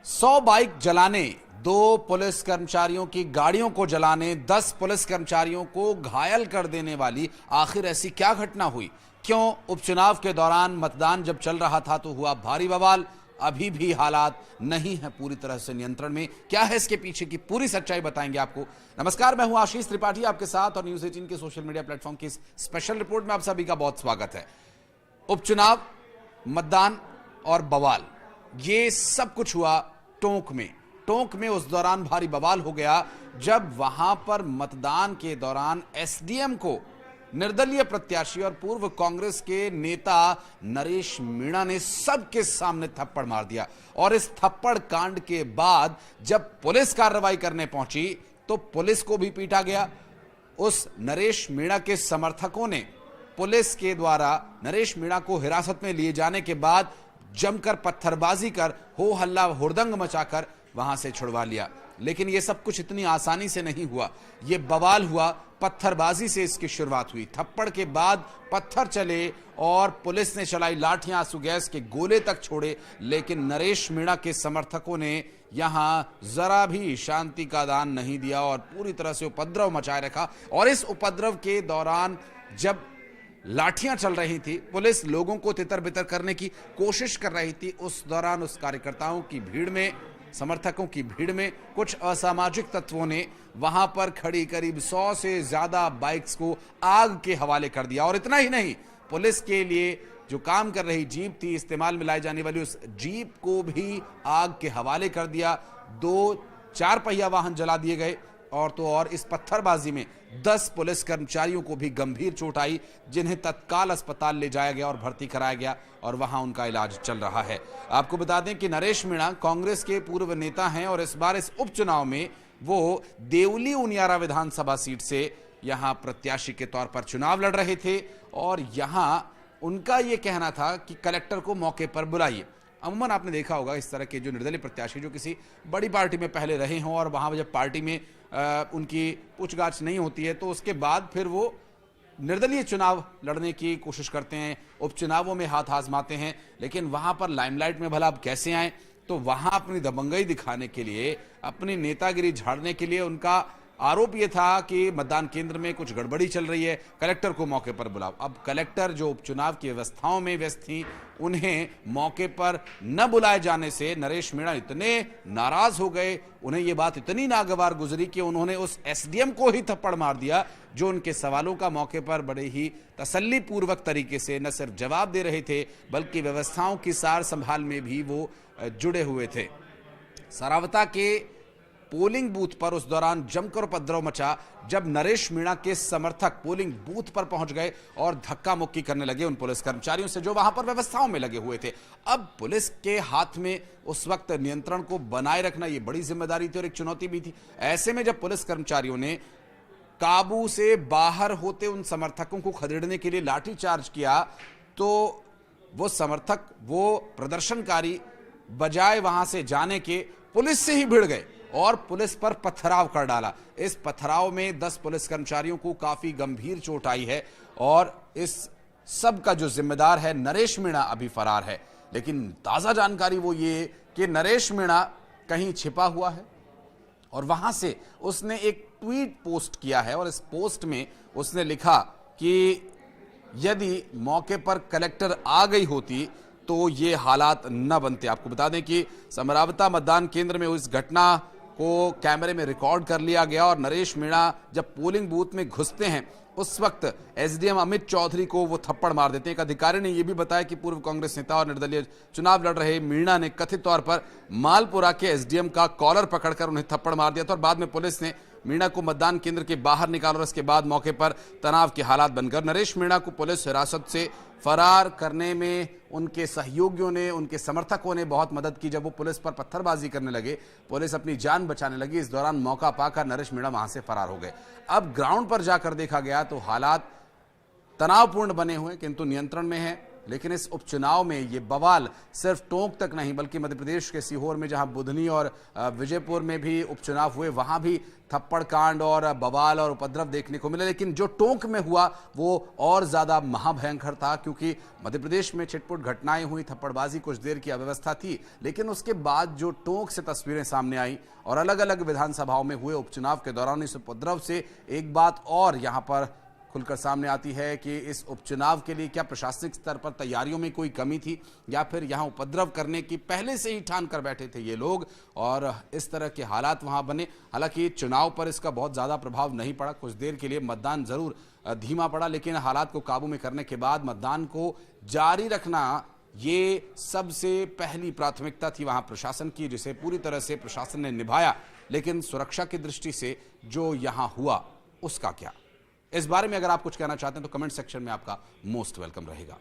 100 bike जलाने, 2 police कर्मचारियों की गाड़ियों को जलाने, 10 पुलिस कर्मचारियों को घायल कर देने वाली आखिर ऐसी क्या घटना हुई? क्यों उपचुनाव के दौरान मतदान जब चल रहा था तो हुआ भारी बवाल? अभी भी हालात नहीं है पूरी तरह से नियंत्रण में। क्या है इसके पीछे की पूरी सच्चाई बताएंगे आपको। नमस्कार, मैं हूं आशीष त्रिपाठी आपके साथ और न्यूज 18 के सोशल मीडिया प्लेटफॉर्म की इस स्पेशल रिपोर्ट में आप सभी का बहुत स्वागत है। उपचुनाव, मतदान और बवाल, ये सब कुछ हुआ टोंक में उस दौरान भारी बवाल हो गया जब वहां पर मतदान के दौरान एसडीएम को निर्दलीय प्रत्याशी और पूर्व कांग्रेस के नेता नरेश मीणा ने सबके सामने थप्पड़ मार दिया। और इस थप्पड़ कांड के बाद जब पुलिस कार्रवाई करने पहुंची तो पुलिस को भी पीटा गया। उस नरेश मीणा के समर्थकों ने पुलिस के द्वारा नरेश मीणा को हिरासत में लिए जाने के बाद जमकर पत्थरबाजी कर हो हल्ला हुड़दंग मचाकर वहां से छुड़वा लिया। लेकिन यह सब कुछ इतनी आसानी से नहीं हुआ। यह बवाल हुआ, पत्थरबाजी से इसकी शुरुआत हुई। थप्पड़ के बाद पत्थर चले और पुलिस ने चलाई लाठियां, आंसू गैस के गोले तक छोड़े। लेकिन नरेश मीणा के समर्थकों ने यहां जरा भी शांति का दान नहीं दिया और पूरी तरह से उपद्रव मचाए रखा। और इस उपद्रव के दौरान जब लाठियां चल रही थी, पुलिस लोगों को तितर बितर करने की कोशिश कर रही थी, उस दौरान उस कार्यकर्ताओं की भीड़ में, समर्थकों की भीड़ में कुछ असामाजिक तत्वों ने वहां पर खड़ी करीब 100 से ज्यादा बाइक्स को आग के हवाले कर दिया। और इतना ही नहीं, पुलिस के लिए जो काम कर रही जीप थी, इस्तेमाल में लाई जाने वाली उस जीप को भी आग के हवाले कर दिया। 2 4 पहिया वाहन जला दिए गए। और इस पत्थरबाजी में 10 पुलिस कर्मचारियों को भी गंभीर चोट आई, जिन्हें तत्काल अस्पताल ले जाया गया और भर्ती कराया गया और वहां उनका इलाज चल रहा है। आपको बता दें कि नरेश मीणा कांग्रेस के पूर्व नेता हैं और इस बार इस उपचुनाव में वो देवली उनियारा विधानसभा सीट से यहां प्रत्याशी के तौर पर चुनाव लड़ रहे थे। और यहां उनका यह कहना था कि कलेक्टर को मौके पर बुलाइए। अमूमन आपने देखा होगा इस तरह के जो निर्दलीय प्रत्याशी जो किसी बड़ी पार्टी में पहले रहे हों और वहां जब पार्टी में उनकी पूछगाछ नहीं होती है तो उसके बाद फिर वो निर्दलीय चुनाव लड़ने की कोशिश करते हैं, उपचुनावों में हाथ आजमाते हैं। लेकिन वहां पर लाइमलाइट में भला अब कैसे आए? तो वहां अपनी दबंगई दिखाने के लिए, अपनी नेतागिरी झाड़ने के लिए उनका आरोप यह था कि मतदान केंद्र में कुछ गड़बड़ी चल रही है, कलेक्टर को मौके पर बुलाओ। अब कलेक्टर जो उपचुनाव की व्यवस्थाओं में व्यस्त थी, उन्हें मौके पर न बुलाए जाने से नरेश मीणा इतने नाराज हो गए, उन्हें यह बात इतनी नागवार गुजरी कि उन्होंने उस एसडीएम को ही थप्पड़ मार दिया, जो उनके सवालों का मौके पर बड़े ही तसल्ली पूर्वक तरीके से न सिर्फ जवाब दे रहे थे बल्कि व्यवस्थाओं की सार संभाल में भी वो जुड़े हुए थे। सरावता के पोलिंग बूथ पर उस दौरान जमकर उपद्रव मचा जब नरेश मीणा के समर्थक पोलिंग बूथ पर पहुंच गए और धक्का मुक्की करने लगे उन पुलिस कर्मचारियों से जो वहां पर व्यवस्थाओं में लगे हुए थे। अब पुलिस के हाथ में उस वक्त नियंत्रण को बनाए रखना ये बड़ी जिम्मेदारी थी और एक चुनौती भी थी। ऐसे में जब पुलिस कर्मचारियों ने काबू से बाहर होते उन समर्थकों को खदेड़ने के लिए लाठीचार्ज किया तो वो समर्थक, वो प्रदर्शनकारी बजाय वहां से जाने के पुलिस से ही भिड़ गए और पुलिस पर पथराव कर डाला। इस पथराव में 10 पुलिस कर्मचारियों को काफी गंभीर चोट आई है और इस सब का जो जिम्मेदार है नरेश मीणा अभी फरार है। लेकिन ताजा जानकारी वो ये कि नरेश मीणा कहीं छिपा हुआ है और वहां से उसने एक ट्वीट पोस्ट किया है और इस पोस्ट में उसने लिखा कि यदि मौके पर कलेक्टर आ गई होती तो ये हालात न बनते। आपको बता दें कि समरावता मतदान केंद्र में उस घटना को कैमरे में रिकॉर्ड कर लिया गया और नरेश मीणा जब पोलिंग बूथ में घुसते हैं उस वक्त एसडीएम अमित चौधरी को वो थप्पड़ मार देते हैं। एक अधिकारी ने यह भी बताया कि पूर्व कांग्रेस नेता और निर्दलीय चुनाव लड़ रहे मीणा ने कथित तौर पर मालपुरा के एसडीएम का कॉलर पकड़कर उन्हें थप्पड़ मार दिया था और बाद में पुलिस ने मीणा को मतदान केंद्र के बाहर निकाला और इसके बाद मौके पर तनाव के हालात बनकर नरेश मीणा को पुलिस हिरासत से फरार करने में उनके सहयोगियों ने, उनके समर्थकों ने बहुत मदद की। जब वो पुलिस पर पत्थरबाजी करने लगे, पुलिस अपनी जान बचाने लगी, इस दौरान मौका पाकर नरेश मीणा वहां से फरार हो गए। अब ग्राउंड पर जाकर देखा गया तो हालात तनावपूर्ण बने हुए किंतु नियंत्रण में है। लेकिन इस उपचुनाव में ये बवाल सिर्फ टोंक तक नहीं बल्कि मध्य प्रदेश के सीहोर में, जहां बुधनी और विजयपुर में भी उपचुनाव हुए, वहां भी थप्पड़ कांड और बवाल और उपद्रव देखने को मिले। लेकिन जो टोंक में हुआ वो और ज्यादा महाभयंकर था, क्योंकि मध्य प्रदेश में छिटपुट घटनाएं हुई, थप्पड़बाजी, कुछ देर की अव्यवस्था थी, लेकिन उसके बाद जो टोंक से तस्वीरें सामने आई और अलग अलग विधानसभाओं में हुए उपचुनाव के दौरान इस उपद्रव से एक बात और यहां पर खुलकर सामने आती है कि इस उपचुनाव के लिए क्या प्रशासनिक स्तर पर तैयारियों में कोई कमी थी, या फिर यहां उपद्रव करने की पहले से ही ठान कर बैठे थे ये लोग और इस तरह के हालात वहां बने। हालांकि चुनाव पर इसका बहुत ज्यादा प्रभाव नहीं पड़ा, कुछ देर के लिए मतदान जरूर धीमा पड़ा, लेकिन हालात को काबू में करने के बाद मतदान को जारी रखना ये सबसे पहली प्राथमिकता थी वहां प्रशासन की, जिसे पूरी तरह से प्रशासन ने निभाया। लेकिन सुरक्षा की दृष्टि से जो यहां हुआ उसका क्या, इस बारे में अगर आप कुछ कहना चाहते हैं तो कमेंट सेक्शन में आपका मोस्ट वेलकम रहेगा।